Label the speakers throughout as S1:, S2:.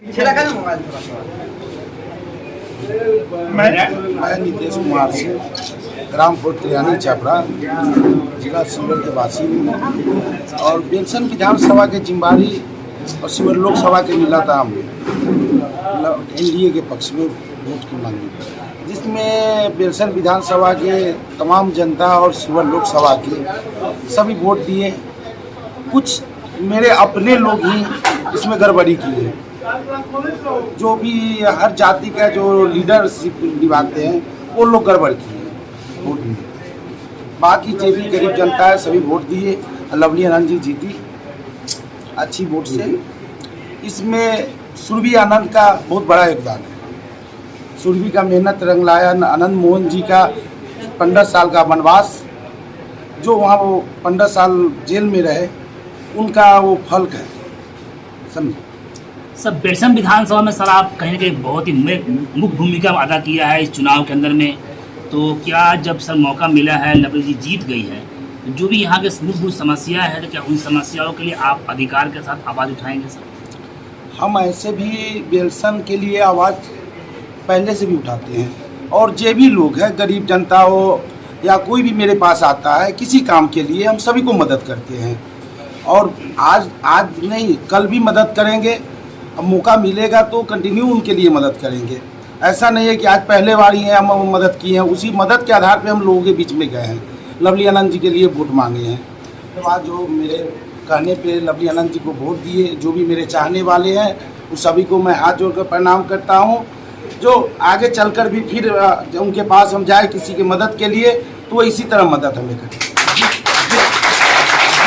S1: मैं नीतीश कुमार से ग्राम त्रियानी छपरा जिला शिवहर के वासी हूँ और बेलसन विधानसभा के जिम्मेवारी और शिवहर लोकसभा के मिला था हम एनडीए के पक्ष में वोट की मांगी, जिसमें बेलसन विधानसभा के तमाम जनता और शिवहर लोकसभा के सभी वोट दिए। कुछ मेरे अपने लोग ही इसमें गड़बड़ी की है। जो भी हर जाति का जो लीडरशिप निभाते हैं वो लोग गड़बड़ किए वोट में। बाकी जो भी गरीब जनता है सभी वोट दिए। लवली आनंद जी जीती अच्छी वोट से। इसमें सुरभि आनंद का बहुत बड़ा योगदान है। सुरभि का मेहनत रंग लाया। आनंद मोहन जी का 15 साल का वनवास, जो वहाँ वो 15 साल जेल में रहे, उनका वो फल है। समझे
S2: सर, बेलसन विधानसभा में सर आप कहीं ना कहीं बहुत ही मुख्य भूमिका अदा किया है इस चुनाव के अंदर में। तो क्या जब सर मौका मिला है, लवली जी जीत गई है, तो जो भी यहाँ के मूलभूत समस्या है, तो क्या उन समस्याओं के लिए आप अधिकार के साथ आवाज़ उठाएंगे सर?
S1: हम ऐसे भी बेलसन के लिए आवाज़ पहले से भी उठाते हैं और जो भी लोग हैं, गरीब जनता हो या कोई भी मेरे पास आता है किसी काम के लिए, हम सभी को मदद करते हैं और आज नहीं कल भी मदद करेंगे। अब मौका मिलेगा तो कंटिन्यू उनके लिए मदद करेंगे। ऐसा नहीं है कि आज पहले बार ही है हम मदद किए हैं, उसी मदद के आधार पे हम लोगों के बीच में गए हैं। लवली आनंद जी के लिए वोट मांगे हैं, तो आज जो मेरे कहने पे लवली आनंद जी को वोट दिए, जो भी मेरे चाहने वाले हैं उस सभी को मैं हाथ जोड़कर प्रणाम करता हूँ। जो आगे चलकर भी फिर उनके पास हम जाए किसी की मदद के लिए तो वो इसी तरह मदद हमें करें।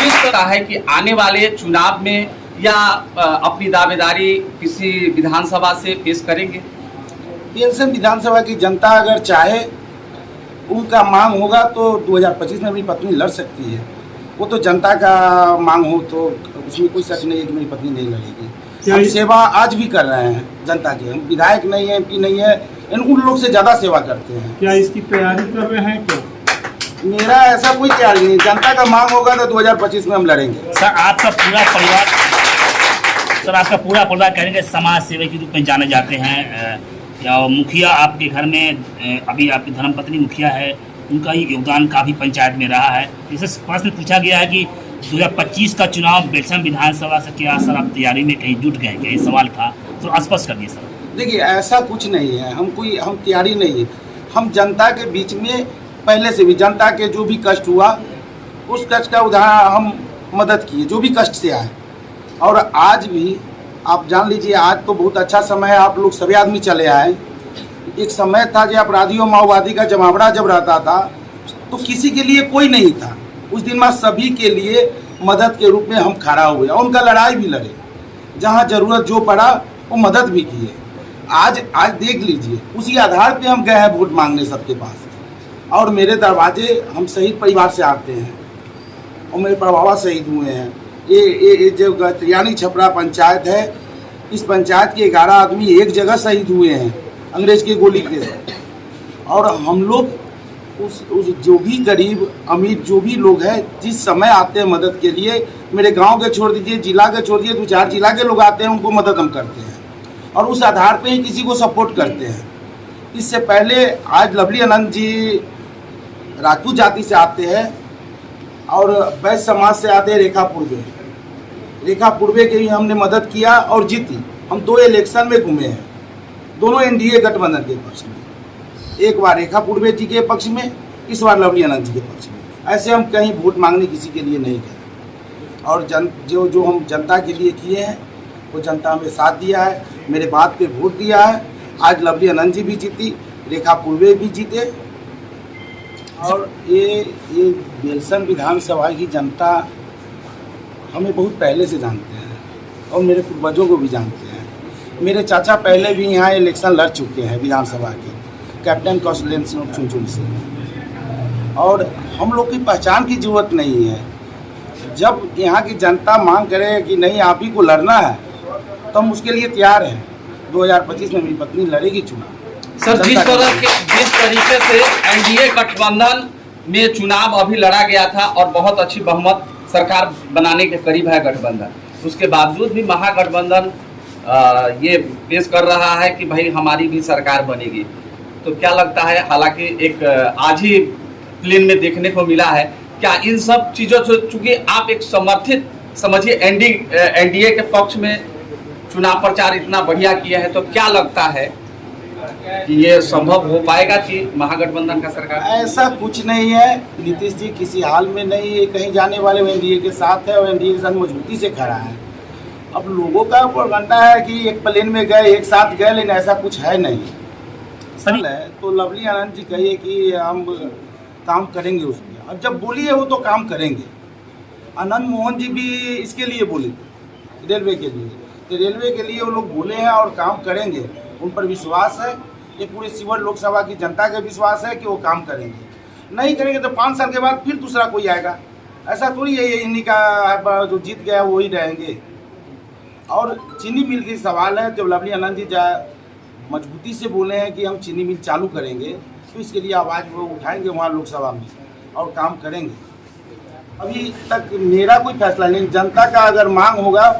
S3: जिस तरह है कि आने वाले चुनाव में या अपनी दावेदारी किसी विधानसभा से पेश करेंगे?
S1: बेलसन विधानसभा की जनता अगर चाहे, उनका मांग होगा तो 2025 में मेरी पत्नी लड़ सकती है। वो तो जनता का मांग हो तो उसमें कोई शक नहीं है कि मेरी पत्नी नहीं लड़ेगी। हम सेवा आज भी कर रहे हैं जनता की। हम विधायक नहीं है, एमपी नहीं है, उन लोग से ज़्यादा सेवा करते हैं।
S4: क्या इसकी तैयारी कर रहे हैं क्या?
S1: मेरा ऐसा कोई तैयारी नहीं। जनता का मांग होगा तो 2025 में हम लड़ेंगे।
S2: सर आपका पूरा परिवार कहने के समाज सेवक के रूप में जाने जाते हैं। या मुखिया आपके घर में अभी आपकी धर्मपत्नी मुखिया है, उनका ही योगदान काफ़ी पंचायत में रहा है। जैसे प्रश्न पूछा गया है कि 2025 का चुनाव बेलसन विधानसभा से क्या सर आप तैयारी में कहीं जुट गए क्या? ये सवाल था, तो स्पष्ट कर दिए सर।
S1: देखिए ऐसा कुछ नहीं है। हम तैयारी नहीं है। हम जनता के बीच में पहले से भी जनता के जो भी कष्ट हुआ उस कष्ट का उदाहरण हम मदद किए, जो भी कष्ट से आए। और आज भी आप जान लीजिए, आज तो बहुत अच्छा समय है। आप लोग सभी आदमी चले आए। एक समय था जब अपराधियों माओवादी का जमावड़ा जब रहता था तो किसी के लिए कोई नहीं था। उस दिन में सभी के लिए मदद के रूप में हम खड़ा हुए और उनका लड़ाई भी लड़े। जहाँ ज़रूरत जो पड़ा वो मदद भी किए। आज देख लीजिए, उसी आधार पे हम गए हैं वोट मांगने सबके पास। और मेरे दरवाजे हम शहीद परिवार से आते हैं और मेरे बाबा शहीद हुए हैं। ये जो त्रियानी छपरा पंचायत है, इस पंचायत के 11 आदमी एक जगह शहीद हुए हैं अंग्रेज की गोली के साथ। और हम लोग उस जो भी गरीब अमीर जो भी लोग हैं, जिस समय आते हैं मदद के लिए, मेरे गांव के छोड़ दीजिए, जिला के छोड़ दीजिए, 2-4 जिला के लोग आते हैं, उनको मदद हम करते हैं और उस आधार पे ही किसी को सपोर्ट करते हैं। इससे पहले आज लवली आनंद जी राजपूत जाति से आते हैं और वैश्य समाज से आते हैं। रेखा पूर्वे के भी हमने मदद किया और जीती। हम 2 इलेक्शन में घूमे हैं, दोनों एनडीए गठबंधन के पक्ष में। एक बार रेखा पूर्वे जी के पक्ष में, इस बार लवली आनंद जी के पक्ष में। ऐसे हम कहीं वोट मांगने किसी के लिए नहीं गए और जो हम जनता के लिए किए हैं वो जनता हमें साथ दिया है, मेरे बात पे वोट दिया है। आज लवली आनंद जी भी जीती, रेखा पूर्वे भी जीते। और ये बेलसन विधानसभा की जनता हमें बहुत पहले से जानते हैं और मेरे पूर्वजों को भी जानते हैं। मेरे चाचा पहले भी यहाँ इलेक्शन लड़ चुके हैं विधानसभा के, कैप्टन कौशलेंद्र सिंह चुनचुन से। और हम लोग की पहचान की जरूरत नहीं है। जब यहाँ की जनता मांग करे कि नहीं आप ही को लड़ना है तो हम उसके लिए तैयार हैं। 2025 में मेरी पत्नी लड़ेगी चुनाव।
S3: सर, जिस तरीके से एनडीए गठबंधन में चुनाव अभी लड़ा गया था और बहुत अच्छी बहुमत सरकार बनाने के करीब है गठबंधन, उसके बावजूद भी महागठबंधन ये पेश कर रहा है कि भाई हमारी भी सरकार बनेगी। तो क्या लगता है, हालांकि एक आज ही प्लेन में देखने को मिला है, क्या इन सब चीज़ों से चूंकि आप एक समर्थित समझिए एनडीए के पक्ष में चुनाव प्रचार इतना बढ़िया किया है, तो क्या लगता है कि ये संभव हो पाएगा कि महागठबंधन का सरकार?
S1: ऐसा कुछ नहीं है। नीतीश जी किसी हाल में नहीं है कहीं जाने वाले, वो एनडीए के साथ है और एनडीए के साथ मजबूती से खड़ा है। अब लोगों का प्रोपेगेंडा है कि एक प्लेन में गए, एक साथ गए, लेकिन ऐसा कुछ है नहीं।
S2: सभी
S1: तो लवली आनंद जी कहिए कि हम काम करेंगे उसमें, अब जब बोली है वो तो काम करेंगे। आनंद मोहन जी भी इसके लिए बोले थे, रेलवे के लिए, तो रेलवे के लिए वो लोग बोले हैं और काम करेंगे, उन पर विश्वास है। ये पूरे शिवहर लोकसभा की जनता का विश्वास है कि वो काम करेंगे। नहीं करेंगे तो 5 साल के बाद फिर दूसरा कोई आएगा। ऐसा थोड़ी है ये इन्हीं का जो जीत गया वही रहेंगे। और चीनी मिल की सवाल है, जब लवली आनंद जी मजबूती से बोले हैं कि हम चीनी मिल चालू करेंगे, तो इसके लिए आवाज़ वो उठाएंगे वहाँ लोकसभा में और काम करेंगे। अभी तक मेरा कोई फैसला नहीं, जनता का अगर मांग होगा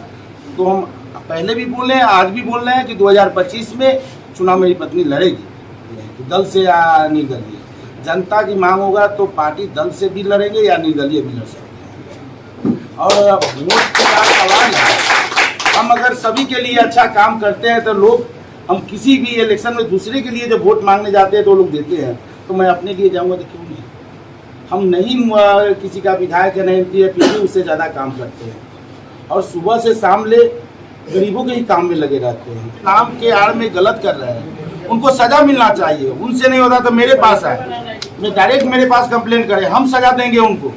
S1: तो हम पहले भी बोले हैं, आज भी बोल रहे हैं कि 2025 में चुनाव मेरी पत्नी लड़ेगी, दल से या निर्दलीय। जनता की मांग होगा तो पार्टी दल से भी लड़ेंगे या निर्दलीय भी लड़ सकते हैं। और वोट का सवाल है, हम अगर सभी के लिए अच्छा काम करते हैं तो लोग, हम किसी भी इलेक्शन में दूसरे के लिए जब वोट मांगने जाते हैं तो लोग देते हैं, तो मैं अपने लिए जाऊंगा तो क्यों नहीं। हम नहीं किसी का विधायक है, नहीं एमपी है, फिर भी उससे ज़्यादा काम करते हैं और सुबह से शाम ले गरीबों के ही काम में लगे रहते हैं। नाम के आड़ में गलत कर रहे हैं, उनको सज़ा मिलना चाहिए। उनसे नहीं होता तो मेरे पास आए, मैं डायरेक्ट मेरे पास कंप्लेन करें, हम सज़ा देंगे उनको।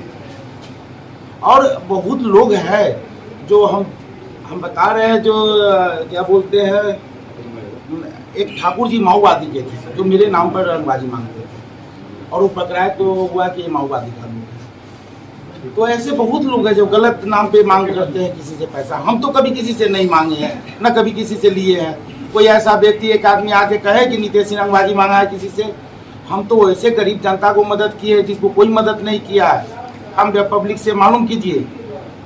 S1: और बहुत लोग हैं जो हम बता रहे हैं, जो क्या बोलते हैं, एक ठाकुर जी माओवादी के थे जो मेरे नाम पर रंगबाजी मांगते थे और वो पकड़ाए तो हुआ कि ये माओवादी का लोग है। तो ऐसे बहुत लोग हैं जो गलत नाम पे मांग करते हैं किसी से पैसा। हम तो कभी किसी से नहीं मांगे हैं, न कभी किसी से लिए हैं। कोई ऐसा व्यक्ति, एक आदमी आके कहे कि नीतीश सिंह रंगबाजी मांगा है किसी से, हम तो ऐसे गरीब जनता को मदद की है जिसको कोई मदद नहीं किया है। हम पब्लिक से मालूम कीजिए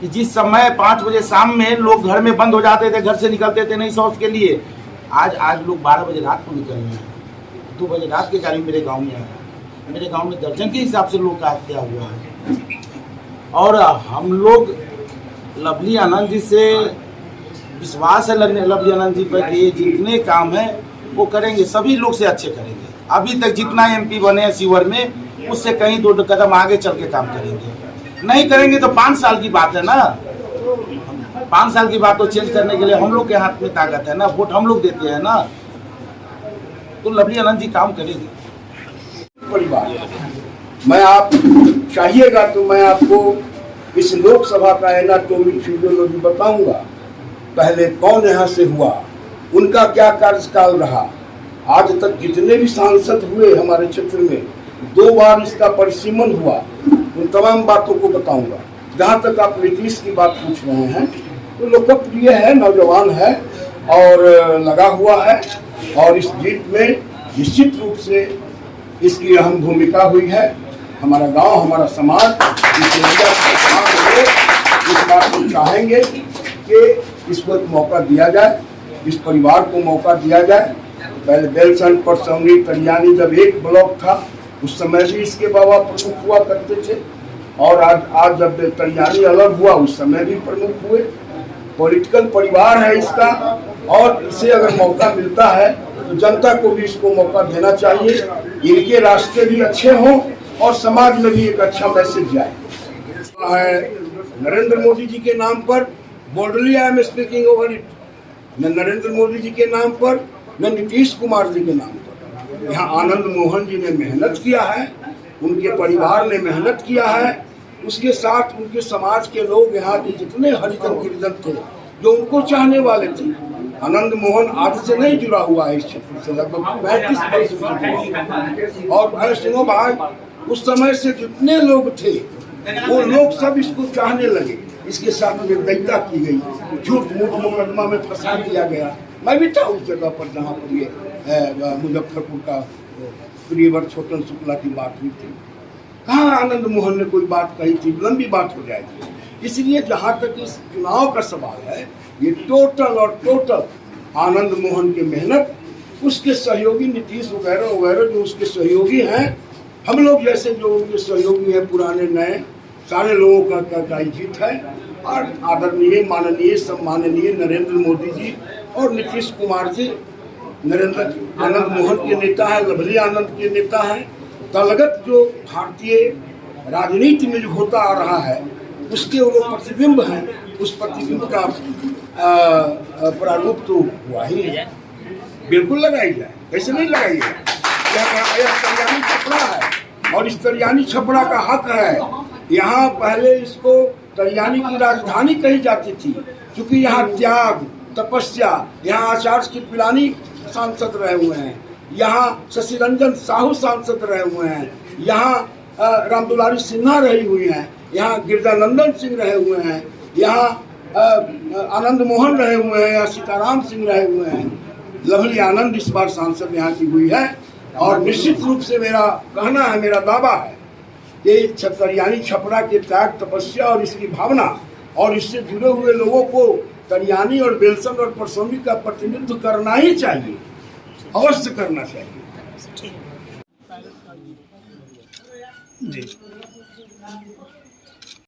S1: कि जिस समय 5 बजे शाम में लोग घर में बंद हो जाते थे, घर से निकलते थे नहीं शौच के लिए, आज लोग 12 बजे रात को निकल रहे हैं। 2 बजे रात के करीब मेरे गांव में आया, मेरे गांव में दर्जन के हिसाब से लोग का हत्या हुआ है। और हम लोग लवली आनंद जी से विश्वास है, लवली आनंद जी पर कि जितने काम हैं वो करेंगे, सभी लोग से अच्छे करेंगे। अभी तक जितना एमपी बने हैं शिवहर में, उससे कहीं 2 कदम आगे चल के काम करेंगे। नहीं करेंगे तो 5 साल की बात है ना, 5 साल की बात तो चेंज करने के लिए हम लोग के हाथ में ताकत है ना, वोट हम लोग देते हैं ना, तो लवली आनंद जी काम करेंगे।
S5: परिवार मैं आप चाहिएगा तो मैं आपको इस लोकसभा का एनाटॉमिक फिजियोलॉजी बताऊंगा। पहले कौन यहाँ से हुआ, उनका क्या कार्यकाल रहा, आज तक जितने भी सांसद हुए हमारे क्षेत्र में, 2 बार इसका परिसीमन हुआ, उन तमाम बातों को बताऊंगा। जहाँ तक आप नीतीश की बात पूछ रहे हैं, तो लोकप्रिय है, नौजवान है और लगा हुआ है, और इस जीत में निश्चित रूप से इसकी अहम भूमिका हुई है। हमारा गांव, हमारा समाज इस बात को चाहेंगे कि इसको एक मौका दिया जाए, इस परिवार को मौका दिया जाए। पहले बेलसंड, परसौनी, तरियानी जब एक ब्लॉक था, उस समय भी इसके बाबा प्रमुख हुआ करते थे, और आज जब तरियानी अलग हुआ उस समय भी प्रमुख हुए। पॉलिटिकल परिवार है इसका, और इसे अगर मौका मिलता है तो जनता को भी इसको मौका देना चाहिए। इनके रास्ते भी अच्छे हों और समाज में भी एक अच्छा मैसेज जाए। नरेंद्र मोदी जी के नाम पर, boldly I am speaking over it, न नरेंद्र मोदी जी के नाम पर, न नीतीश कुमार जी के नाम पर। यहाँ आनंद मोहन जी ने मेहनत किया है, उनके परिवार ने मेहनत किया है, उसके साथ उनके समाज के लोग, यहाँ के जितने हरिजन गिरिजन थे जो उनको चाहने वाले थे। आनंद मोहन आज से नहीं जुड़ा हुआ है इस क्षेत्र से, लगभग 35 वर्ष से। और भाई सुनो भाई, उस समय से जितने लोग थे वो लोग सब इसको चाहने लगे। इसके साथ निर्दयता की गई, झूठ मूठ मुकदमा में फंसा दिया गया। मैं भी था उस जगह पर जहाँ पर ये मुजफ्फरपुर का प्रियवर छोटन शुक्ला की बात हुई थी। कहाँ आनंद मोहन ने कोई बात कही थी, लंबी बात हो जाएगी। इसलिए जहाँ तक इस चुनाव का सवाल है, ये टोटल आनंद मोहन की मेहनत, उसके सहयोगी नीतीश वगैरह वगैरह जो उसके सहयोगी हैं, हम लोग जैसे जो उनके सहयोगी हैं पुराने नए सारे लोगों का जीत है। और आदरणीय माननीय सम्माननीय नरेंद्र मोदी जी और नीतीश कुमार जी, नरेंद्र आनंद मोहन के नेता है, लवली आनंद के नेता है, दलगत जो भारतीय राजनीति में जो होता आ रहा है उसके वो प्रतिबिंब हैं। उस प्रतिबिंब का प्रारूप तो हुआ ही है। बिल्कुल लगाई जाए, कैसे नहीं लगाई जाए। यह तरियानी छपड़ा है और इस तरियानी छपड़ा का हक है। यहाँ पहले इसको तरियानी की राजधानी कही जाती थी, क्योंकि यहाँ त्याग तपस्या, यहाँ आचार्य की पिलानी सांसद रहे हुए हैं, यहाँ शशि रंजन साहू सांसद रहे हुए हैं, यहाँ रामदुलारी सिन्हा रही हुई हैं, यहाँ गिरजानंदन सिंह रहे हुए हैं, यहाँ आनंद मोहन रहे हुए हैं, यहाँ सीताराम सिंह रहे हुए हैं। लवली आनंद इस बार सांसद यहाँ की हुई है। और निश्चित रूप से मेरा कहना है, मेरा दावा है कि तरियानी छपरा के त्याग तपस्या और इसकी भावना और इससे जुड़े हुए लोगों को तरियानी और बेलसन और परसौनी का प्रतिनिधित्व करना ही चाहिए, अवश्य करना चाहिए।
S6: जी।